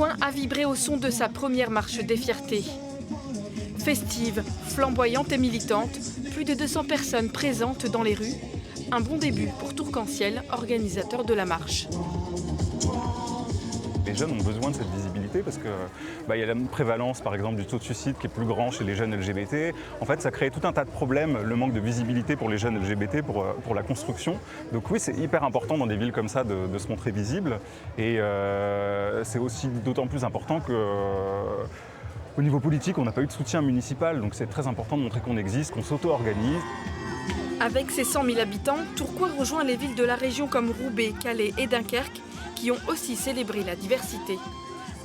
Tourcoing a vibré au son de sa première marche des fiertés. Festive, flamboyante et militante, plus de 200 personnes présentes dans les rues. Un bon début pour Tourcanciel, organisateur de la marche. Les jeunes ont besoin de cette visibilité parce que y a la prévalence par exemple du taux de suicide qui est plus grand chez les jeunes LGBT. En fait, ça crée tout un tas de problèmes, le manque de visibilité pour les jeunes LGBT, pour la construction. Donc oui, c'est hyper important dans des villes comme ça de se montrer visible. Et c'est aussi d'autant plus important que au niveau politique, on n'a pas eu de soutien municipal. Donc c'est très important de montrer qu'on existe, qu'on s'auto-organise. Avec ses 100 000 habitants, Tourcoing rejoint les villes de la région comme Roubaix, Calais et Dunkerque qui ont aussi célébré la diversité.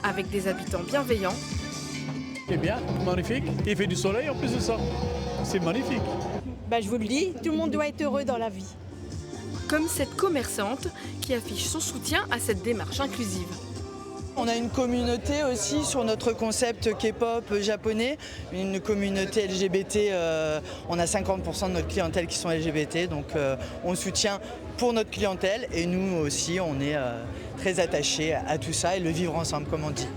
Avec des habitants bienveillants. C'est bien, magnifique. Il fait du soleil en plus de ça. C'est magnifique. Je vous le dis, tout le monde doit être heureux dans la vie. Comme cette commerçante qui affiche son soutien à cette démarche inclusive. On a une communauté aussi sur notre concept K-pop japonais, une communauté LGBT, on a 50% de notre clientèle qui sont LGBT, donc on soutient pour notre clientèle et nous aussi on est très attachés à tout ça et le vivre ensemble comme on dit.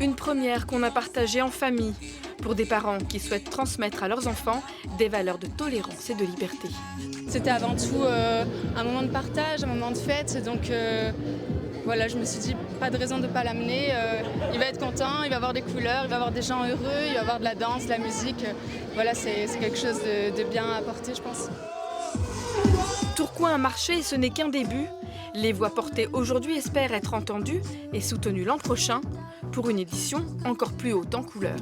Une première qu'on a partagée en famille pour des parents qui souhaitent transmettre à leurs enfants des valeurs de tolérance et de liberté. C'était avant tout un moment de partage, un moment de fête, donc voilà, je me suis dit, pas de raison de ne pas l'amener. Il va être content, il va avoir des couleurs, il va avoir des gens heureux, il va avoir de la danse, de la musique. Voilà, c'est quelque chose de bien à apporter, je pense. Tourcoing a marché et ce n'est qu'un début. Les voix portées aujourd'hui espèrent être entendues et soutenues l'an prochain pour une édition encore plus haute en couleurs.